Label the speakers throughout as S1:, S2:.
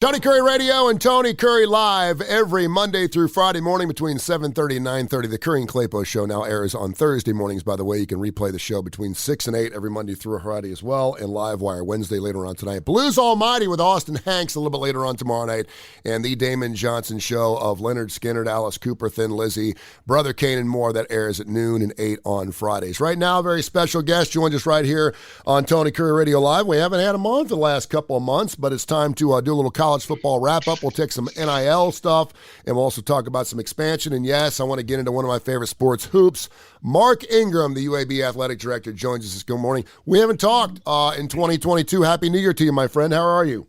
S1: Tony Kurre Radio and Tony Kurre Live every Monday through Friday morning between 7:30 and 9:30. The Kurre and Claypo Show now airs on Thursday mornings, by the way. You can replay the show between 6 and 8 every Monday through Friday as well, and Live Wire Wednesday later on tonight. Blues Almighty with Austin Hanks a little bit later on tomorrow night, and the Damon Johnson Show of Leonard Skinner, Alice Cooper, Thin Lizzy, Brother Kane, and more. That airs at noon and 8 on Fridays. Right now, a very special guest joins us right here on Tony Kurre Radio Live. We haven't had him on for the last couple of months, but it's time to do a little college football wrap-up. We'll take some NIL stuff, and we'll also talk about some expansion. And yes, I want to get into one of my favorite sports, hoops. Mark Ingram, the UAB athletic director, joins us this good morning. We haven't talked in 2022. Happy New Year to you, my friend. How are you?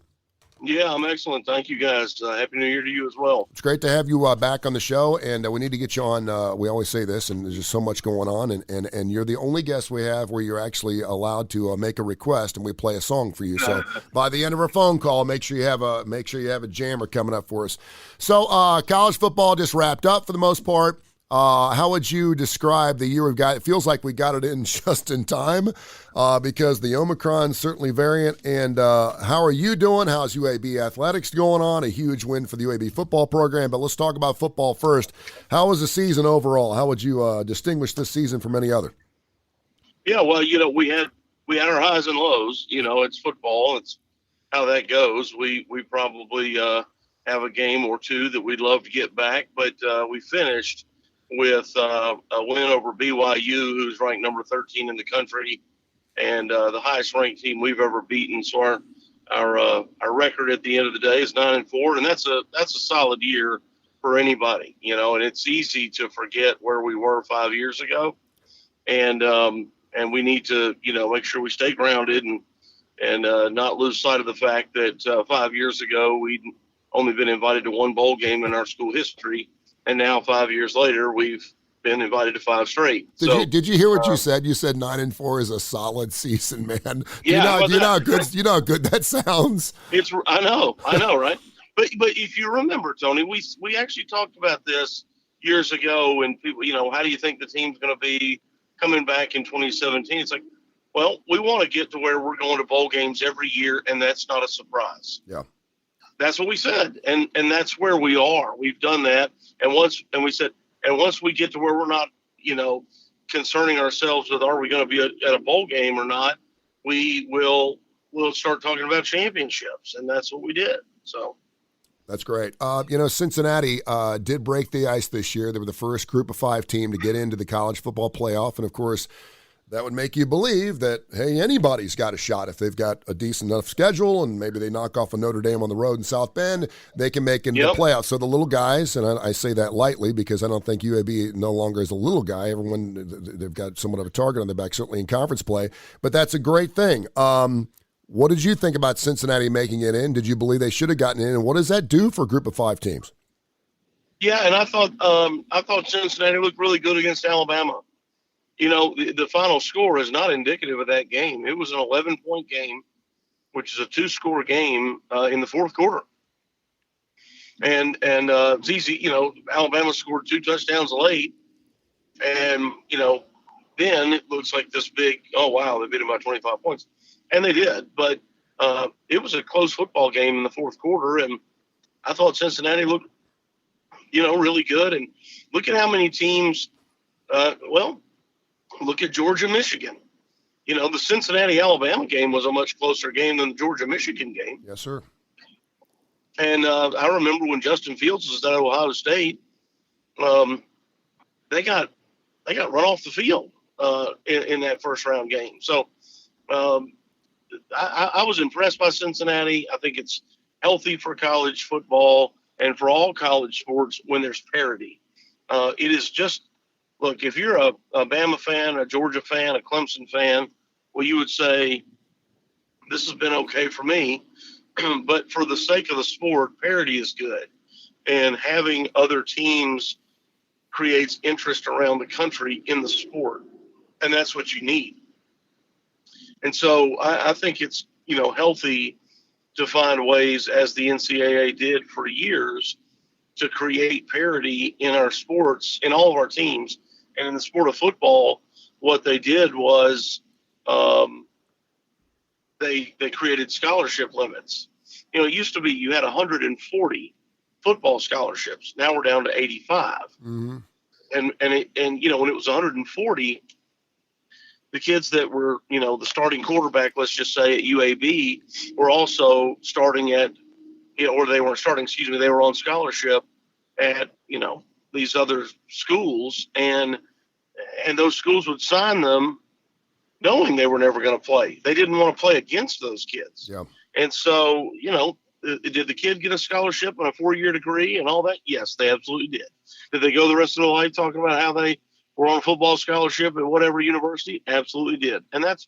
S2: Yeah, I'm excellent. Thank you, guys. Happy New Year to you as well.
S1: It's great to have you back on the show, and we need to get you on. We always say this, and there's just so much going on, and you're the only guest we have where you're actually allowed to make a request, and we play a song for you. So by the end of our phone call, make sure you have a jammer coming up for us. So college football just wrapped up for the most part. How would you describe the year we've got? It feels like we got it in just in time because the Omicron certainly variant. And how are you doing? How's UAB athletics going on? A huge win for the UAB football program. But let's talk about football first. How was the season overall? How would you distinguish this season from any other?
S2: Yeah, well, we had our highs and lows. It's football. It's how that goes. We probably have a game or two that we'd love to get back, but we finished with a win over BYU, who's ranked number 13 in the country, and the highest ranked team we've ever beaten. So our record at the end of the day is 9-4, and that's a solid year for anybody, and it's easy to forget where we were 5 years ago, and we need to make sure we stay grounded and not lose sight of the fact that 5 years ago we'd only been invited to one bowl game in our school history. And now 5 years later, we've been invited to 5 straight.
S1: Did you hear what you said? You said 9-4 is a solid season, man.
S2: Yeah,
S1: you know how good that sounds.
S2: I know, right? But if you remember, Tony, we actually talked about this years ago, and people, how do you think the team's going to be coming back in 2017? It's like, well, we want to get to where we're going to bowl games every year, and that's not a surprise.
S1: Yeah.
S2: That's what we said, and that's where we are. We've done that, and once we get to where we're not, concerning ourselves with are we going to be at a bowl game or not, we'll start talking about championships, and that's what we did. So
S1: that's great. Cincinnati did break the ice this year. They were the first Group of 5 team to get into the college football playoff, and of course, that would make you believe that, hey, anybody's got a shot. If they've got a decent enough schedule and maybe they knock off a Notre Dame on the road in South Bend, they can make it into the playoffs. So the little guys, and I say that lightly because I don't think UAB no longer is a little guy. Everyone, they've got somewhat of a target on their back, certainly in conference play. But that's a great thing. What did you think about Cincinnati making it in? Did you believe they should have gotten in? And what does that do for a Group of 5 teams?
S2: Yeah, and I thought Cincinnati looked really good against Alabama. The final score is not indicative of that game. It was an 11-point game, which is a 2-score game in the fourth quarter. And it's easy, Alabama scored 2 touchdowns late. And, then it looks like this big, oh, wow, they beat them by 25 points. And they did. But it was a close football game in the fourth quarter. And I thought Cincinnati looked, really good. And look at how many teams, look at Georgia, Michigan. The Cincinnati-Alabama game was a much closer game than the Georgia-Michigan game.
S1: Yes, sir.
S2: And I remember when Justin Fields was at Ohio State, they got run off the field in that first-round game. So I was impressed by Cincinnati. I think it's healthy for college football and for all college sports when there's parity. It is just – look, if you're a Bama fan, a Georgia fan, a Clemson fan, well, you would say this has been okay for me. But for the sake of the sport, parity is good. And having other teams creates interest around the country in the sport. And that's what you need. And so I think it's, healthy to find ways, as the NCAA did for years, to create parity in our sports, in all of our teams. And in the sport of football, what they did was they created scholarship limits. it used to be you had 140 football scholarships. Now we're down to 85.
S1: Mm-hmm.
S2: And when it was 140, the kids that were, the starting quarterback, let's just say at UAB, were also starting at, or they weren't starting, they were on scholarship at, these other schools. And those schools would sign them knowing they were never going to play. They didn't want to play against those kids.
S1: Yeah.
S2: And so, did the kid get a scholarship and a 4-year degree and all that? Yes, they absolutely did. Did they go the rest of their life talking about how they were on a football scholarship at whatever university? Absolutely did. And that's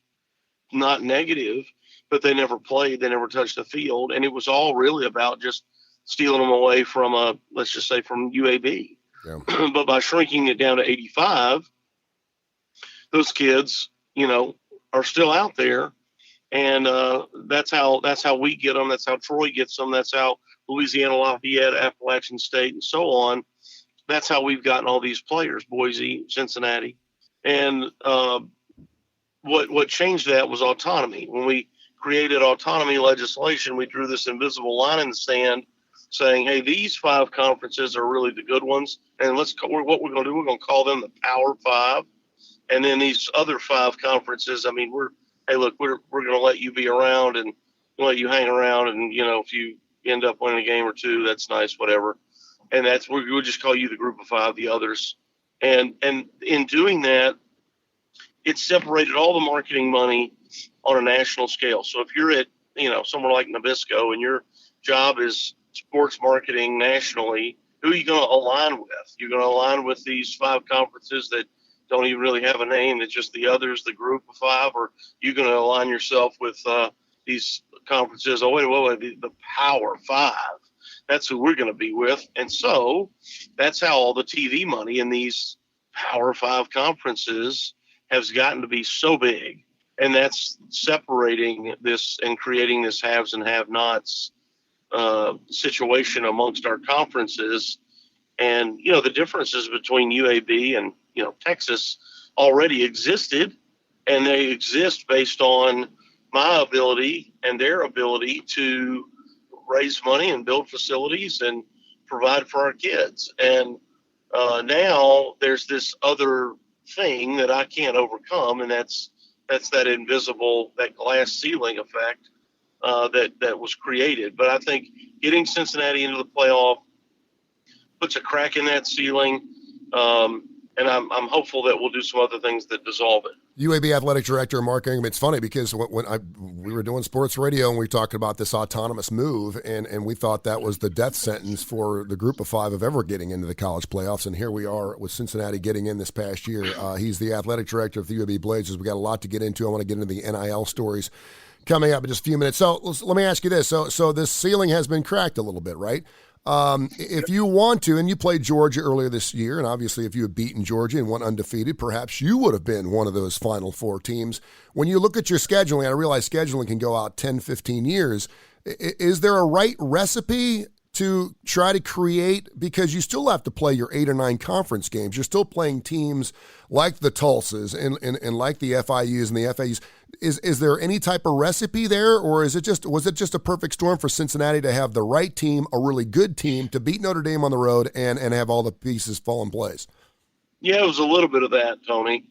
S2: not negative, but they never played. They never touched the field. And it was all really about just stealing them away from, let's just say, from UAB.
S1: Yeah.
S2: But by shrinking it down to 85, those kids, are still out there. And that's how we get them. That's how Troy gets them. That's how Louisiana Lafayette, Appalachian State, and so on. That's how we've gotten all these players, Boise, Cincinnati. And what changed that was autonomy. When we created autonomy legislation, we drew this invisible line in the sand saying, hey, these 5 conferences are really the good ones. And what we're going to do, we're going to call them the Power 5. And then these other 5 conferences, hey, look, we're going to let you be around and let you hang around. And, if you end up winning a game or 2, that's nice, whatever. And we'll just call you the group of 5, the others. And in doing that, it separated all the marketing money on a national scale. So if you're at, somewhere like Nabisco and your job is sports marketing nationally, who are you going to align with? You're going to align with these 5 conferences that don't even really have a name, that's just the others, the group of 5, or you're going to align yourself with these conferences. Oh, wait, the Power 5. That's who we're going to be with. And so that's how all the TV money in these Power 5 conferences has gotten to be so big. And that's separating this and creating this haves and have-nots situation amongst our conferences. And, the differences between UAB and, Texas already existed, and they exist based on my ability and their ability to raise money and build facilities and provide for our kids. And now there's this other thing that I can't overcome, and that's that invisible, that glass ceiling effect that was created. But I think getting Cincinnati into the playoff puts a crack in that ceiling, and I'm hopeful that we'll do some other things that dissolve it.
S1: UAB Athletic Director Mark Ingram, it's funny because when we were doing sports radio and we talked about this autonomous move, and we thought that was the death sentence for the group of 5 of ever getting into the college playoffs, and here we are with Cincinnati getting in this past year. He's the athletic director of the UAB Blazers. We got a lot to get into. I want to get into the NIL stories coming up in just a few minutes. So let me ask you this. So this ceiling has been cracked a little bit, right? If you want to, and you played Georgia earlier this year, and obviously if you had beaten Georgia and went undefeated, perhaps you would have been one of those Final Four teams. When you look at your scheduling, I realize scheduling can go out 10, 15 years. Is there a right recipe to try to create, because you still have to play your 8 or 9 conference games. You're still playing teams like the Tulsas and like the FIUs and the FAUs. Is there any type of recipe there, or was it just a perfect storm for Cincinnati to have the right team, a really good team, to beat Notre Dame on the road and have all the pieces fall in place? Yeah,
S2: it was a little bit of that, Tony,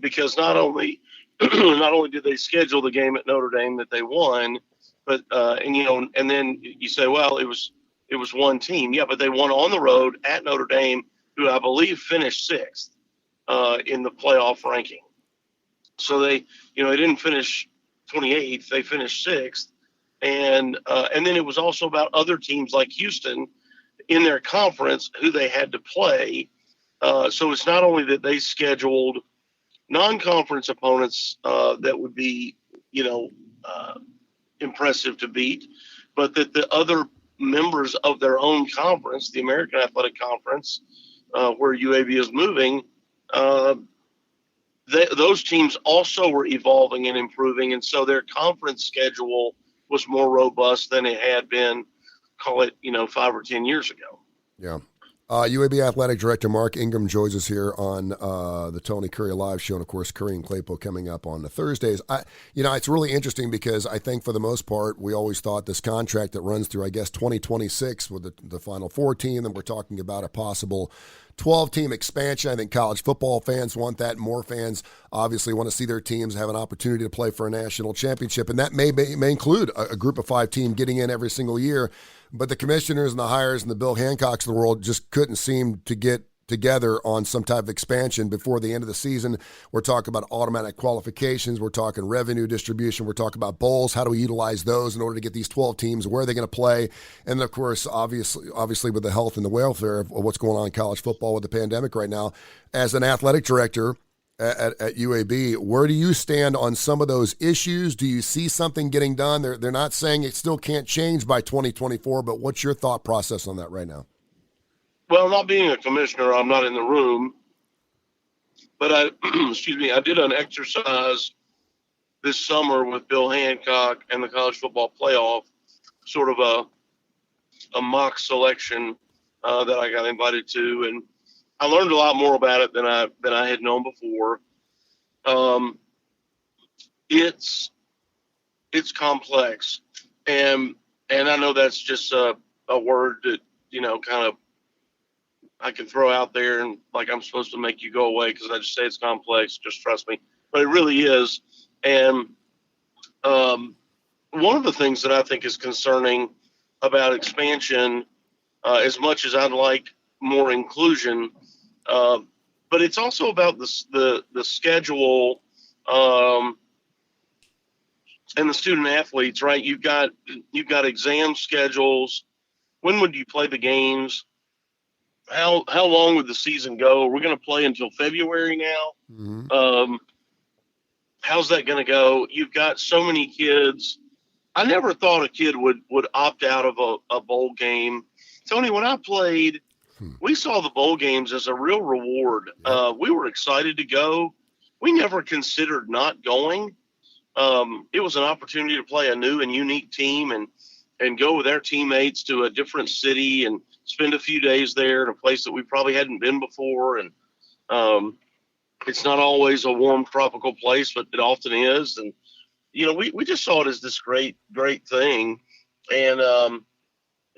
S2: because not only did they schedule the game at Notre Dame that they won, but and then you say, well, it was one team, yeah, but they won on the road at Notre Dame, who I believe finished 6th in the playoff ranking. So they didn't finish 28th; they finished 6th, and then it was also about other teams like Houston in their conference who they had to play. So it's not only that they scheduled non-conference opponents that would be impressive to beat, but that the other members of their own conference, the American Athletic Conference, where UAB is moving, those teams also were evolving and improving, and so their conference schedule was more robust than it had been, call it, 5 or 10 years ago.
S1: Yeah. UAB Athletic Director Mark Ingram joins us here on the Tony Curry Live Show, and of course, Curry and Claypool coming up on the Thursdays. It's really interesting because I think for the most part, we always thought this contract that runs through, 2026 with the Final Four team, and we're talking about a possible 12-team expansion. I think college football fans want that. More fans obviously want to see their teams have an opportunity to play for a national championship, and that may include a group of 5 team getting in every single year. But the commissioners and the hires and the Bill Hancocks of the world just couldn't seem to get together on some type of expansion before the end of the season. We're talking about automatic qualifications. We're talking revenue distribution. We're talking about bowls. How do we utilize those in order to get these 12 teams? Where are they going to play? And, of course, obviously with the health and the welfare of what's going on in college football with the pandemic right now. As an athletic director at UAB, where do you stand on some of those issues? Do you see something getting done? They're not saying it still can't change by 2024, but what's your thought process on that right now?
S2: Well, not being a commissioner, I'm not in the room, but I did an exercise this summer with Bill Hancock and the college football playoff, sort of a mock selection that I got invited to, and I learned a lot more about it than I had known before. It's complex, and I know that's just a word that kind of I can throw out there and like I'm supposed to make you go away because I just say it's complex. Just trust me, but it really is. And one of the things that I think is concerning about expansion, as much as I'd like more inclusion. But it's also about the schedule and the student athletes, right? You've got exam schedules. When would you play the games? How long would the season go? We're going to play until February now. Mm-hmm. How's that going to go? You've got so many kids. I never thought a kid would opt out of a bowl game. Tony, when I played, we saw the bowl games as a real reward. We were excited to go. We never considered not going. It was an opportunity to play a new and unique team and go with our teammates to a different city and spend a few days there in a place that we probably hadn't been before. And it's not always a warm tropical place, but it often is. And, we just saw it as this great, great thing. And,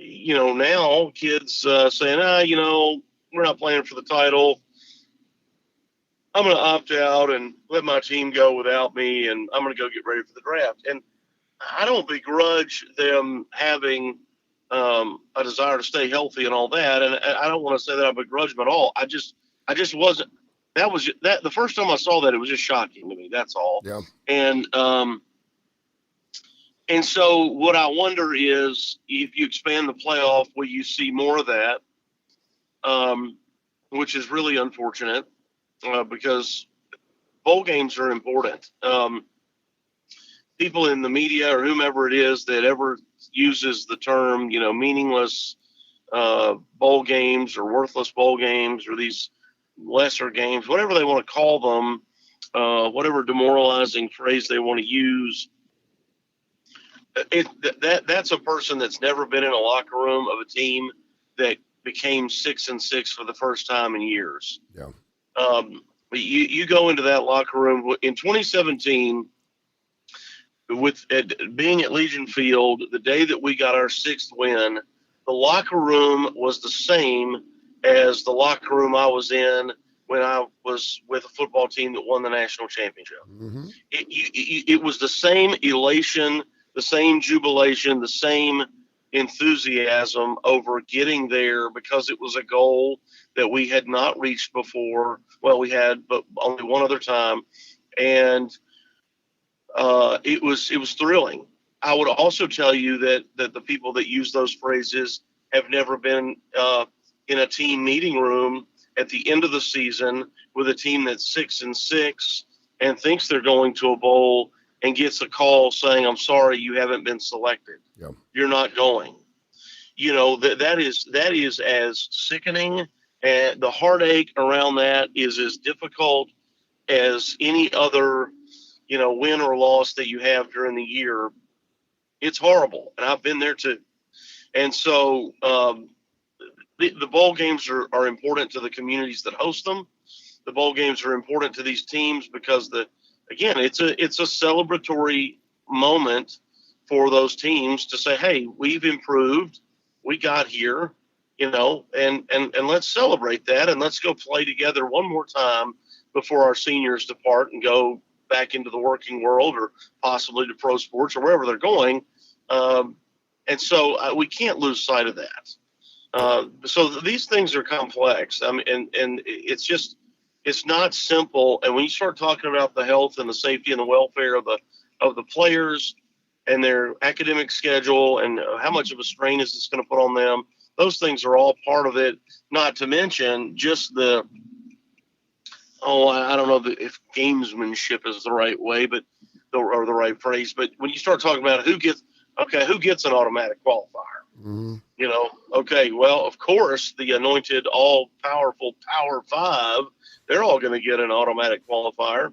S2: now kids saying, we're not playing for the title. I'm going to opt out and let my team go without me, and I'm going to go get ready for the draft. And I don't begrudge them having a desire to stay healthy and all that. And I don't want to say that I begrudge them at all. I just wasn't. That was that the first time I saw that, it was just shocking to me. That's all. Yeah. And so what I wonder is if you expand the playoff, will you see more of that? Which is really unfortunate because bowl games are important. People in the media or whomever it is that ever uses the term, meaningless bowl games or worthless bowl games or these lesser games, whatever they want to call them, whatever demoralizing phrase they want to use, that's a person that's never been in a locker room of a team that became 6-6 for the first time in years. Yeah. You go into that locker room in 2017 with being at Legion Field, the day that we got our 6th win, the locker room was the same as the locker room I was in when I was with a football team that won the national championship. Mm-hmm. It was the same elation, the same jubilation, the same enthusiasm over getting there because it was a goal that we had not reached before. Well, we had, but only one other time. And it was thrilling. I would also tell you that the people that use those phrases have never been in a team meeting room at the end of the season with a team that's 6-6 and thinks they're going to a bowl and gets a call saying, "I'm sorry, you haven't been selected. Yep. You're not going." That is as sickening, and the heartache around that is as difficult as any other, win or loss that you have during the year. It's horrible, and I've been there too. And so the bowl games are important to the communities that host them. The bowl games are important to these teams because it's a celebratory moment for those teams to say, hey, we've improved, we got here, and let's celebrate that, and let's go play together one more time before our seniors depart and go back into the working world or possibly to pro sports or wherever they're going. And so we can't lose sight of that. So these things are complex. I mean, and it's not simple. And when you start talking about the health and the safety and the welfare of the players and their academic schedule and how much of a strain is this going to put on them, those things are all part of it. Not to mention just I don't know if gamesmanship is the right way, or the right phrase. But when you start talking about who gets an automatic qualifier,
S1: Mm-hmm.
S2: Okay, well, of course, the anointed, all-powerful Power Five, they're all going to get an automatic qualifier.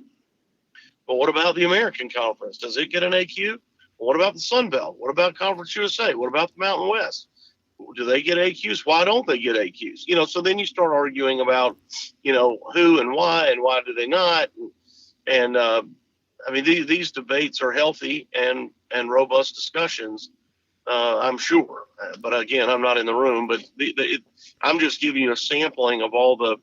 S2: But what about the American Conference? Does it get an AQ? What about the Sun Belt? What about Conference USA? What about the Mountain West? Do they get AQs? Why don't they get AQs? So then you start arguing about, who and why do they not? And I mean, these debates are healthy and robust discussions, I'm sure. But again, I'm not in the room, but I'm just giving you a sampling of all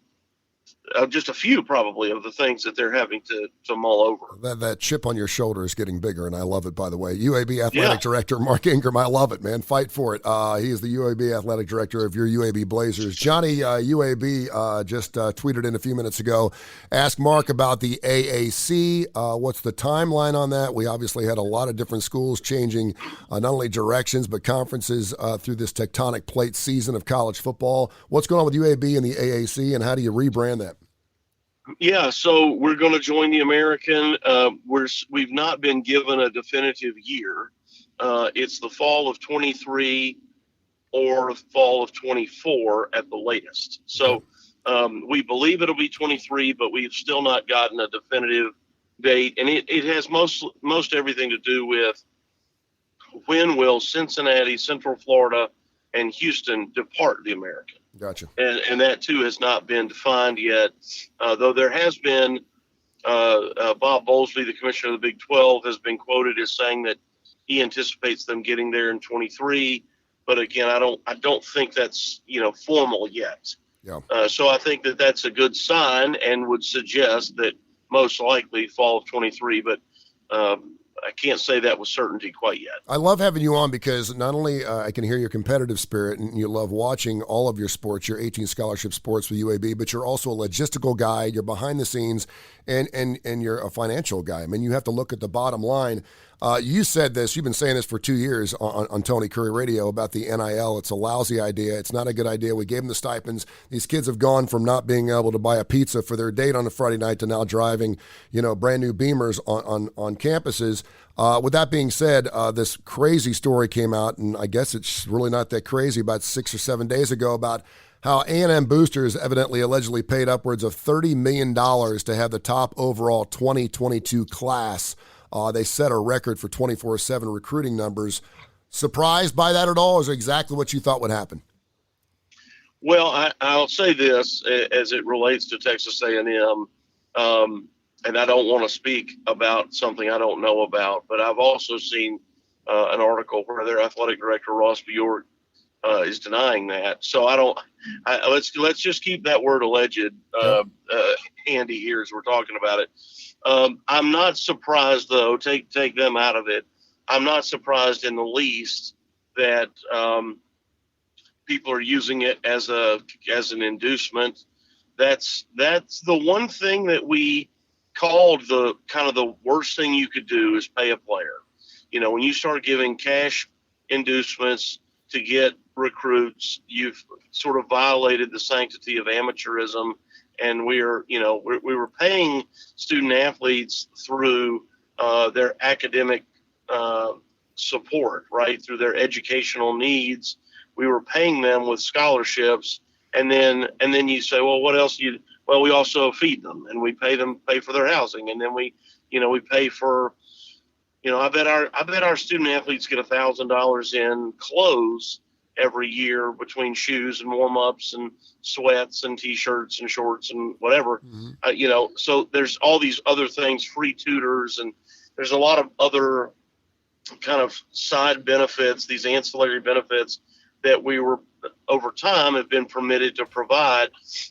S2: just a few probably of the things that they're having to mull over.
S1: That chip on your shoulder is getting bigger, and I love it, by the way. UAB Athletic Director Mark Ingram, I love it, man. Fight for it. He is the UAB Athletic Director of your UAB Blazers. Johnny, UAB just tweeted in a few minutes ago, asked Mark about the AAC. What's the timeline on that? We obviously had a lot of different schools changing not only directions but conferences through this tectonic plate season of college football. What's going on with UAB and the AAC, and how do you rebrand that?
S2: Yeah, so we're going to join the American. We've not been given a definitive year. It's the fall of 23 or fall of 24 at the latest. So we believe it'll be 23, but we've still not gotten a definitive date. And it has most everything to do with when will Cincinnati, Central Florida, and Houston depart the American.
S1: Gotcha.
S2: And that, too, has not been defined yet, though there has been Bob Bowlesby, the commissioner of the Big 12, has been quoted as saying that he anticipates them getting there in 23. But, again, I don't think that's, formal yet.
S1: Yeah.
S2: So I think that that's a good sign and would suggest that most likely fall of 23. But I can't say that with certainty quite yet.
S1: I love having you on because not only I can hear your competitive spirit and you love watching all of your sports, your 18 scholarship sports with UAB, but you're also a logistical guy. You're behind the scenes and you're a financial guy. I mean, you have to look at the bottom line. You said this, you've been saying this for 2 years on Tony Kurre Radio about the NIL. It's a lousy idea. It's not a good idea. We gave them the stipends. These kids have gone from not being able to buy a pizza for their date on a Friday night to now driving, brand new Beamers on campuses. With that being said, this crazy story came out, and I guess it's really not that crazy, about 6 or 7 days ago, about how A&M boosters evidently allegedly paid upwards of $30 million to have the top overall 2022 class. They set a record for 24/7 recruiting numbers. Surprised by that at all, or is it exactly what you thought would happen?
S2: Well, I'll say this as it relates to Texas A&M, and I don't want to speak about something I don't know about, but I've also seen an article where their athletic director, Ross Bjork, is denying that. So let's just keep that word alleged, Andy, here as we're talking about it. I'm not surprised, though, take them out of it. I'm not surprised in the least that people are using it as an inducement. That's the one thing that we called the kind of the worst thing you could do is pay a player. When you start giving cash inducements to get recruits, you've sort of violated the sanctity of amateurism. And we were paying student athletes through their academic support, right? Through their educational needs. We were paying them with scholarships. And then you say, well, what else we also feed them and we pay for their housing. And then we pay for, I bet our student athletes get $1,000 in clothes every year between shoes and warm-ups and sweats and T-shirts and shorts and whatever. Mm-hmm. So there's all these other things, free tutors, and there's a lot of other kind of side benefits, these ancillary benefits that we were over time have been permitted to provide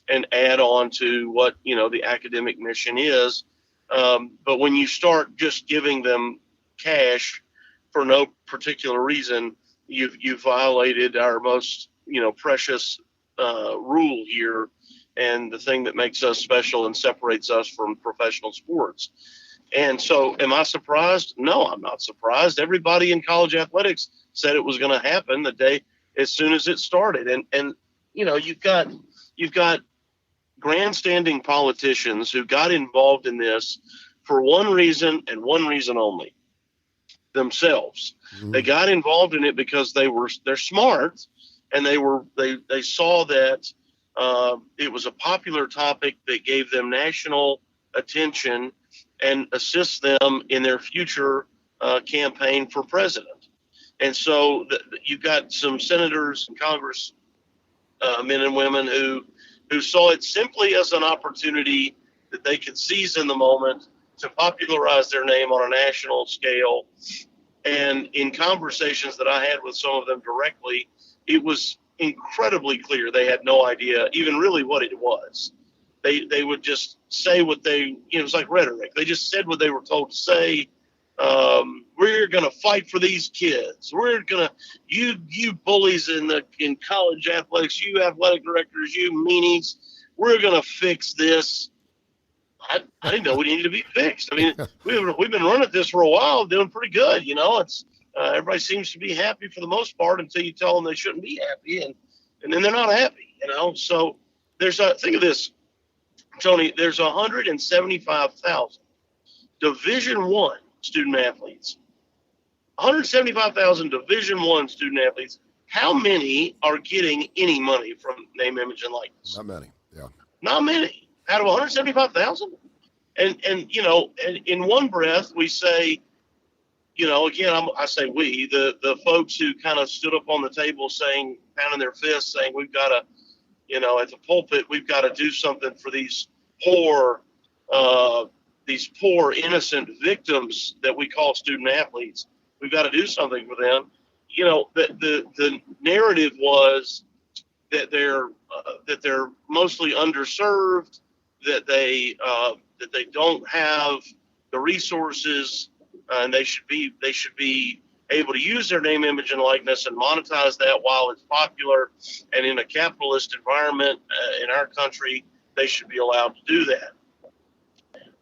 S2: and add on to what, the academic mission is. But when you start just giving them cash for no particular reason, you've violated our most, precious rule here, and the thing that makes us special and separates us from professional sports. And so am I surprised? No, I'm not surprised. Everybody in college athletics said it was going to happen the day as soon as it started. And you've got grandstanding politicians who got involved in this for one reason and one reason only: themselves. Mm-hmm. They got involved in it because they're smart, and they saw that it was a popular topic that gave them national attention and assists them in their future campaign for president. And so you've got some senators and Congress men and women who saw it simply as an opportunity that they could seize in the moment to popularize their name on a national scale. And in conversations that I had with some of them directly, it was incredibly clear they had no idea even really what it was. They would just say what it was like rhetoric. They just said what they were told to say. We're going to fight for these kids. We're going to, you bullies in college athletics, you athletic directors, you meanies, we're going to fix this. I didn't know we needed to be fixed. I mean, we've been running this for a while, doing pretty good. It's everybody seems to be happy for the most part until you tell them they shouldn't be happy, and then they're not happy. So think of this, Tony. There's 175,000 Division I student athletes. 175,000 Division I student athletes. How many are getting any money from name, image, and likeness?
S1: Not many. Yeah.
S2: Not many. Out of 175,000. And in one breath, we say, again, I say we, the folks who kind of stood up on the table saying, pounding their fists, saying we've got to, at the pulpit, we've got to do something for these poor, innocent victims that we call student athletes. We've got to do something for them. The narrative was that they're mostly underserved, that they don't have the resources, and they should be able to use their name, image, and likeness and monetize that while it's popular. And in a capitalist environment in our country, they should be allowed to do that.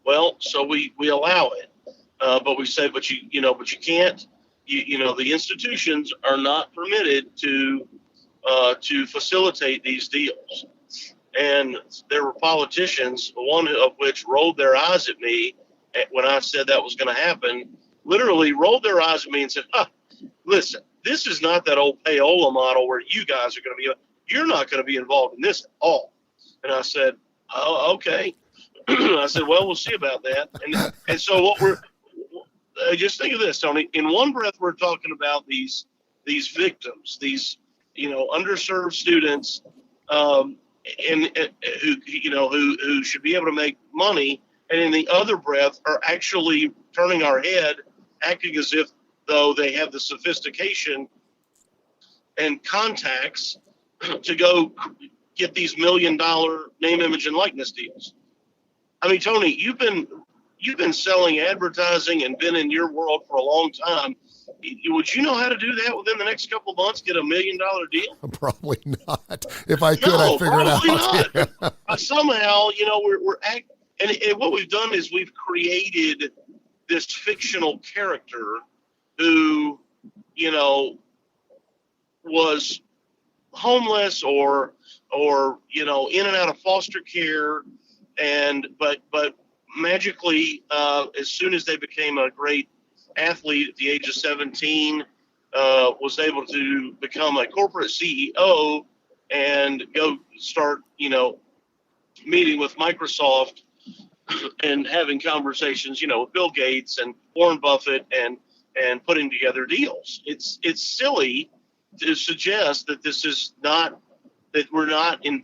S2: Well, so we allow it, but we say, but you can't. The institutions are not permitted to facilitate these deals. And there were politicians, one of which rolled their eyes at me when I said that was going to happen. Literally rolled their eyes at me and said, "Listen, this is not that old payola model where you guys are going to be. You're not going to be involved in this at all." And I said, "Oh, okay." I said, "Well, we'll see about that." And so what just think of this, Tony. In one breath, we're talking about these victims, these underserved students, and who should be able to make money, and in the other breath are actually turning our head, acting as if though they have the sophistication and contacts to go get these $1 million name, image, and likeness deals. I mean, Tony, you've been selling advertising and been in your world for a long time. Would you know how to do that within the next couple of months? Get $1 million deal?
S1: Probably not. If I could, I'd figure it out.
S2: Not. Somehow, we're acting, and what we've done is we've created this fictional character who, was homeless or in and out of foster care, but magically, as soon as they became a great athlete at the age of 17, was able to become a corporate CEO and go start, meeting with Microsoft and having conversations, with Bill Gates and Warren Buffett and putting together deals. It's silly to suggest that this is not, that we're not in,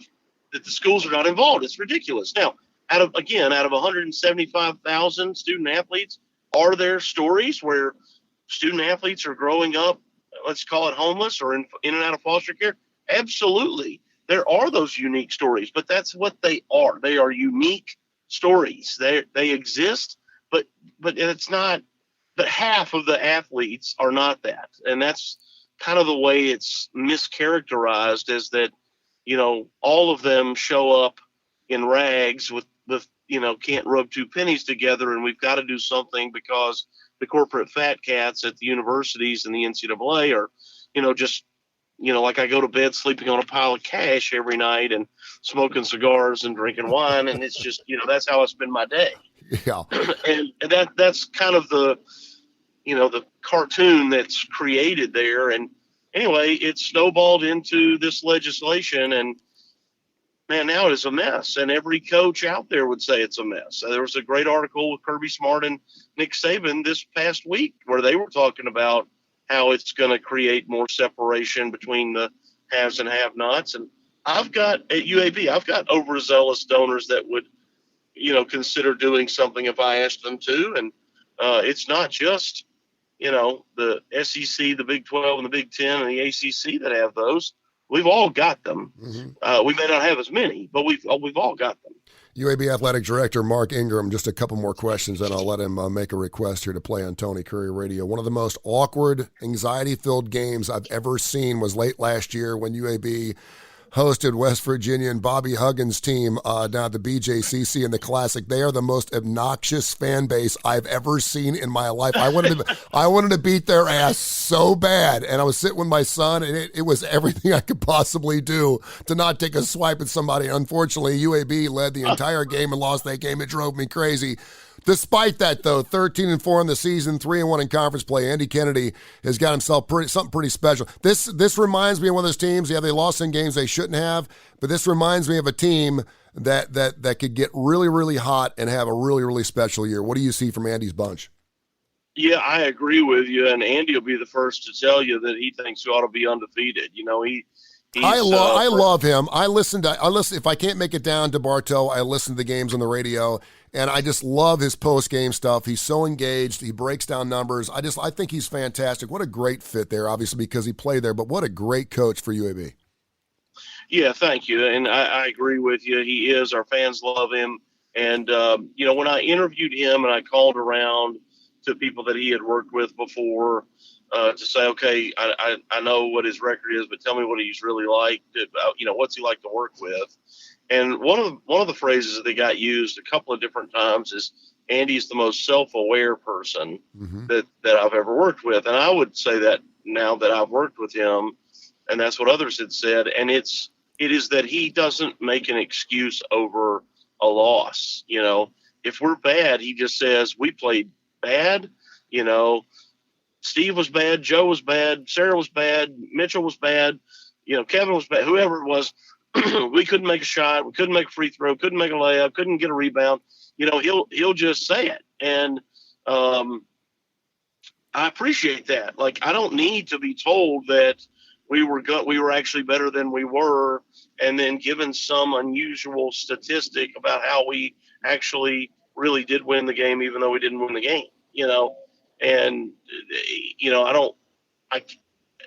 S2: that the schools are not involved. It's ridiculous. Now, out of 175,000 student athletes, are there stories where student athletes are growing up, let's call it homeless or in and out of foster care? Absolutely. There are those unique stories, but that's what they are. They are unique stories. They exist, but it's not, but half of the athletes are not that. And that's kind of the way it's mischaracterized, is that, all of them show up in rags with can't rub two pennies together, and we've got to do something because the corporate fat cats at the universities and the NCAA are, like I go to bed sleeping on a pile of cash every night and smoking cigars and drinking wine. And it's just, that's how I spend my day.
S1: Yeah.
S2: And that's kind of the cartoon that's created there. And anyway, it snowballed into this legislation, and man, now it is a mess. And every coach out there would say it's a mess. There was a great article with Kirby Smart and Nick Saban this past week where they were talking about how it's going to create more separation between the haves and have-nots. And at UAB, I've got overzealous donors that would, consider doing something if I asked them to. And it's not just, the SEC, the Big 12, and the Big 10, and the ACC that have those. We've all got them. Mm-hmm. We may not have as many, but we've all got them.
S1: UAB Athletic Director Mark Ingram, just a couple more questions, and I'll let him make a request here to play on Tony Curry Radio. One of the most awkward, anxiety-filled games I've ever seen was late last year when UAB hosted West Virginia and Bobby Huggins' team down at the BJCC in the Classic. They are the most obnoxious fan base I've ever seen in my life. I wanted to beat their ass so bad, and I was sitting with my son, and it was everything I could possibly do to not take a swipe at somebody. Unfortunately, UAB led the entire game and lost that game. It drove me crazy. Despite that, though, 13-4 in the season, 3-1 in conference play. Andy Kennedy has got himself something pretty special. This reminds me of one of those teams. Yeah, they lost in games they shouldn't have, but this reminds me of a team that could get really, really hot and have a really, really special year. What do you see from Andy's bunch? Yeah,
S2: I agree with you, and Andy will be the first to tell you that he thinks he ought to be undefeated.
S1: I love him. I listen. If I can't make it down to Bartow, I listen to the games on the radio, and I just love his post-game stuff. He's so engaged. He breaks down numbers. I think he's fantastic. What a great fit there, obviously, because he played there, but what a great coach for UAB.
S2: Yeah, thank you. And I agree with you. He is. Our fans love him. And, when I interviewed him and I called around to people that he had worked with before to say, okay, I know what his record is, but tell me what he's really like. What's he like to work with? And one of the phrases that they got used a couple of different times is Andy's the most self-aware person that I've ever worked with. And I would say that now that I've worked with him, and that's what others had said. And it is that he doesn't make an excuse over a loss. If we're bad, he just says, we played bad. Steve was bad, Joe was bad, Sarah was bad, Mitchell was bad, Kevin was bad, whoever it was. We couldn't make a shot, we couldn't make a free throw, couldn't make a layup, couldn't get a rebound. He'll just say it. And I appreciate that. Like, I don't need to be told that we were actually better than we were, and then given some unusual statistic about how we actually really did win the game, even though we didn't win the game. And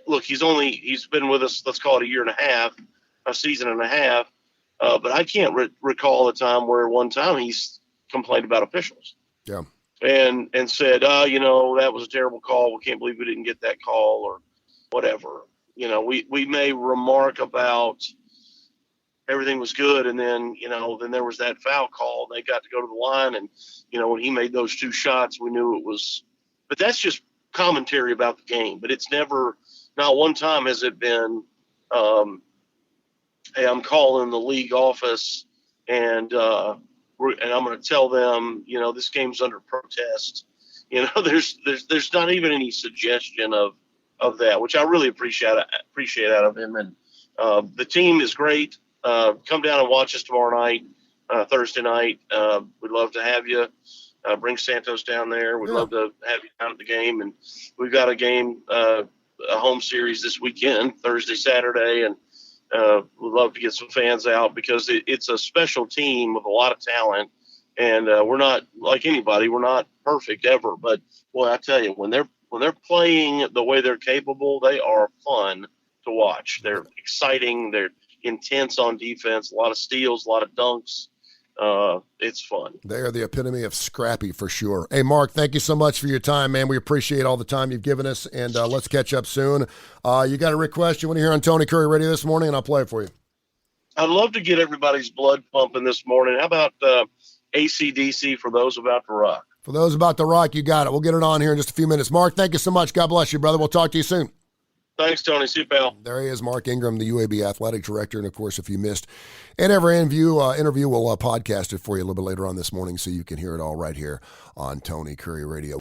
S2: look, he's been with us, let's call it a season and a half. But I can't recall a time where one time he's complained about officials.
S1: Yeah.
S2: And said, that was a terrible call. We can't believe we didn't get that call or whatever. We may remark about everything was good. And then there was that foul call. They got to go to the line. And, when he made those two shots, we knew it was, but that's just commentary about the game. But it's not one time has it been, hey, I'm calling the league office and I'm going to tell them, this game's under protest. There's not even any suggestion of that, which I really appreciate out of him. And the team is great. Come down and watch us tomorrow night, Thursday night. We'd love to have you. Bring Santos down there. We'd love to have you down at the game. And we've got a game a home series this weekend, Thursday, Saturday, and we'd love to get some fans out because it's a special team with a lot of talent. And we're not like anybody. We're not perfect ever, but boy, I tell you, when they're playing the way they're capable, they are fun to watch. They're exciting. They're intense on defense. A lot of steals, a lot of dunks. It's fun.
S1: They are the epitome of scrappy for sure. Hey, Mark, thank you so much for your time, man. We appreciate all the time you've given us, and let's catch up soon. You got a request you want to hear on Tony Kurre Radio this morning, and I'll play it for you.
S2: I'd love to get everybody's blood pumping this morning. How about AC/DC for those about to rock?
S1: For those about to rock, you got it. We'll get it on here in just a few minutes. Mark, thank you so much. God bless you, brother. We'll talk to you soon.
S2: Thanks, Tony. See you, pal.
S1: There he is, Mark Ingram, the UAB athletic director. And, of course, if you missed an interview, we'll podcast it for you a little bit later on this morning so you can hear it all right here on Tony Kurre Radio.